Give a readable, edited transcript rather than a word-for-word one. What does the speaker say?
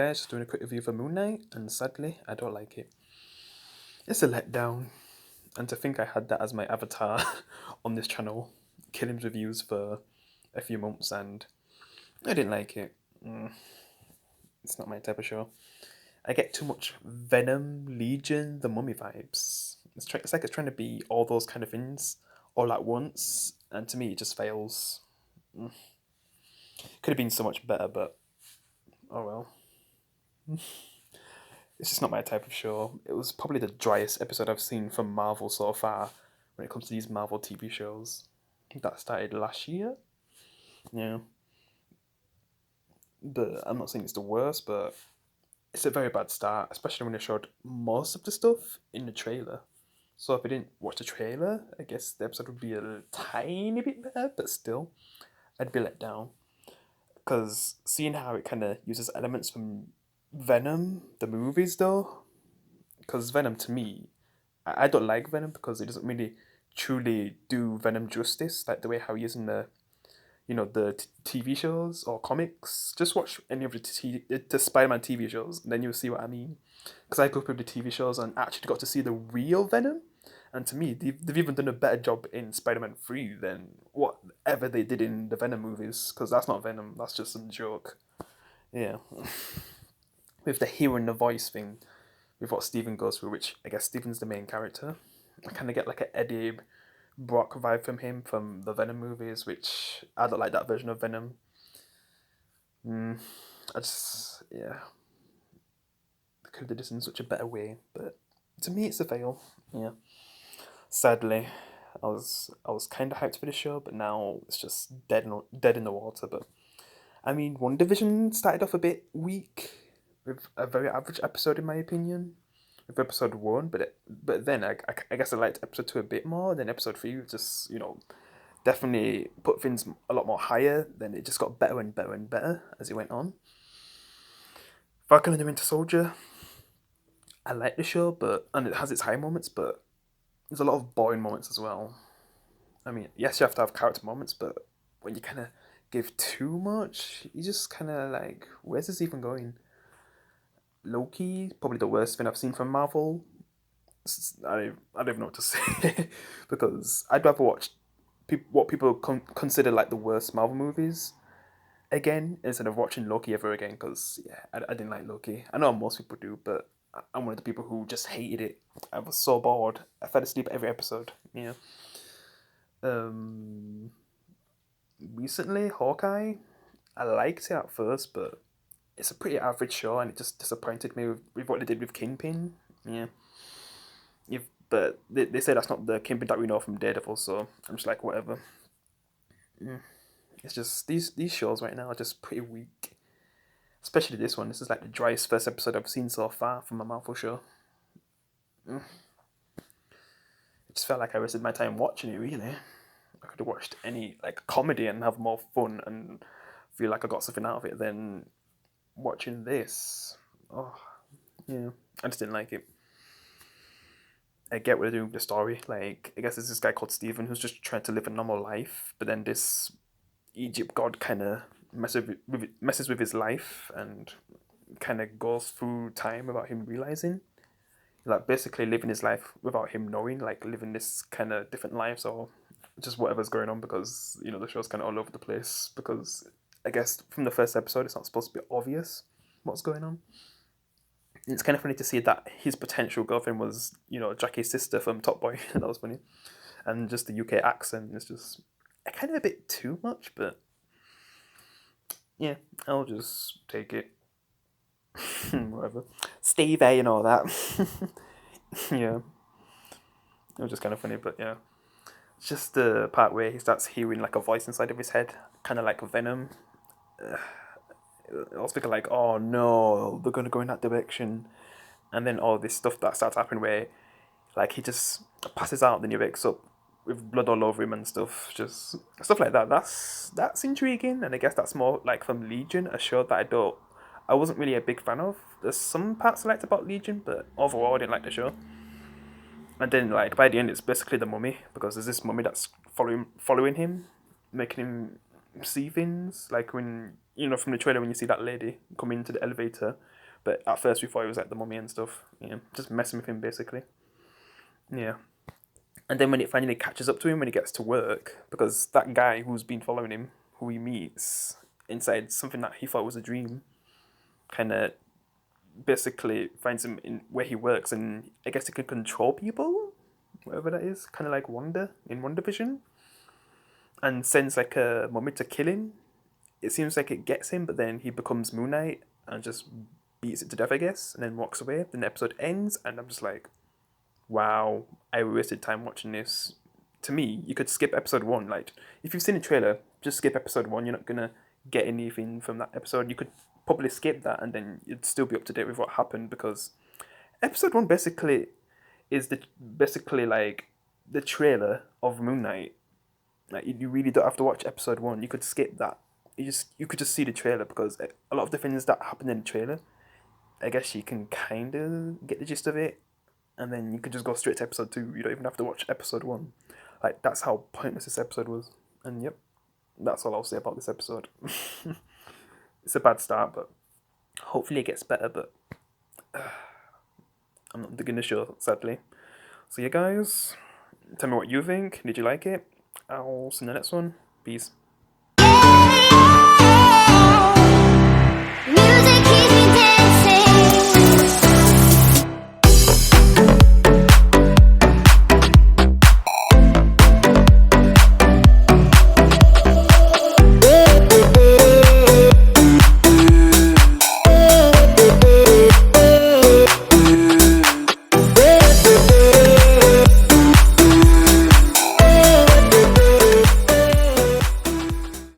guys, just doing a quick review for Moon Knight, and sadly, I don't like it. It's a letdown, and to think I had that as my avatar on this channel, killing reviews for a few months, and I didn't like it. It's not my type of show. I get too much Venom, Legion, The Mummy vibes. It's like it's trying to be all those kind of things all at once, and to me, it just fails. Could have been so much better, but oh well. It's just not my type of show. It was probably the driest episode I've seen from Marvel so far when it comes to these Marvel TV shows. That started last year. Yeah. But I'm not saying it's the worst, but it's a very bad start, especially when they showed most of the stuff in the trailer. So if I didn't watch the trailer, I guess the episode would be a little tiny bit better, but still, I'd be let down. Because seeing how it kind of uses elements from Venom, the movies, though, because Venom to me, I don't like Venom because it doesn't really truly do Venom justice, like the way how he is in the TV shows or comics. Just watch any of the Spider-Man TV shows, and then you'll see what I mean. Because I grew up with the TV shows and actually got to see the real Venom, and to me, they've even done a better job in Spider-Man 3 than whatever they did in the Venom movies. Because that's not Venom, that's just some joke. Yeah, with the hearing the voice thing, with what Steven goes through, which I guess Steven's the main character. I kind of get like an Eddie Brock vibe from him from the Venom movies, which I don't like that version of Venom. I just, yeah, could have did this in such a better way, but to me it's a fail. Yeah, sadly, I was kind of hyped for the show, but now it's just dead in the water. But I mean, Wandavision started off a bit weak with a very average episode in my opinion. With episode one, but then I guess I liked episode two a bit more. Then episode three just definitely put things a lot more higher. Then it just got better and better and better as it went on. Falcon and the Winter Soldier, I like the show, and it has its high moments, but there's a lot of boring moments as well. I mean, yes, you have to have character moments, but when you kind of give too much, you just kind of like, where's this even going? Loki, probably the worst thing I've seen from Marvel. I don't even know what to say because I'd rather watch what people consider like the worst Marvel movies again instead of watching Loki ever again. Because yeah, I didn't like Loki. I know most people do, but I'm one of the people who just hated it. I was so bored. I fell asleep every episode. Yeah. Um. Recently, Hawkeye. I liked it at first, but it's a pretty average show, and it just disappointed me with what they did with Kingpin. Yeah. But they say that's not the Kingpin that we know from Daredevil, so I'm just like whatever. Mm. It's just these shows right now are just pretty weak. Especially this one. This is like the driest first episode I've seen so far from a Marvel show. It just felt like I wasted my time watching it. Really, I could have watched any like comedy and have more fun and feel like I got something out of it than watching this. Oh, yeah, I just didn't like it. I get what they're doing with the story. Like, I guess there's this guy called Steven who's just trying to live a normal life, but then this Egypt god kind of messes with his life and kind of goes through time without him realizing. Like, basically living his life without him knowing, like, living this kind of different lives or just whatever's going on because, the show's kind of all over the place because I guess from the first episode it's not supposed to be obvious what's going on. It's kind of funny to see that his potential girlfriend was, Jackie's sister from Top Boy. That was funny. And just the UK accent is just kind of a bit too much, but yeah, I'll just take it. Whatever. Steve A and all that. Yeah. It was just kind of funny, but yeah. It's just the part where he starts hearing like a voice inside of his head, kind of like Venom. I was thinking like, oh no, they're gonna go in that direction, and then all this stuff that starts happening where, like, he just passes out, then he wakes up with blood all over him and stuff, just stuff like that. That's intriguing, and I guess that's more like from Legion, a show that I wasn't really a big fan of. There's some parts I liked about Legion, but overall I didn't like the show. And then like by the end, it's basically the mummy because there's this mummy that's following him, making him see things. Like when from the trailer when you see that lady come into the elevator But at first we thought it was like the mummy and stuff. Yeah, just messing with him basically. Yeah. And then when it finally catches up to him when he gets to work, because that guy who's been following him, who he meets inside something that he thought was a dream, kind of basically finds him in where he works, and I guess he can control people, whatever that is, kind of like Wanda in Wandavision, and sends like a mummy to kill him. It seems like it gets him, but then he becomes Moon Knight and just beats it to death, I guess, and then walks away. Then the episode ends, and I'm just like, wow, I wasted time watching this. To me, you could skip episode one. Like, if you've seen the trailer, just skip episode one. You're not gonna get anything from that episode. You could probably skip that, and then you'd still be up to date with what happened, because episode one basically is basically like the trailer of Moon Knight. Like, you really don't have to watch episode one. You could skip that. You could just see the trailer, because a lot of the things that happen in the trailer, I guess you can kind of get the gist of it, and then you could just go straight to episode two. You don't even have to watch episode one. Like, that's how pointless this episode was. And yep, that's all I'll say about this episode. It's a bad start, but hopefully it gets better. But I'm not digging the show, sadly. So yeah, guys, tell me what you think. Did you like it? I'll see you in the next one. Peace.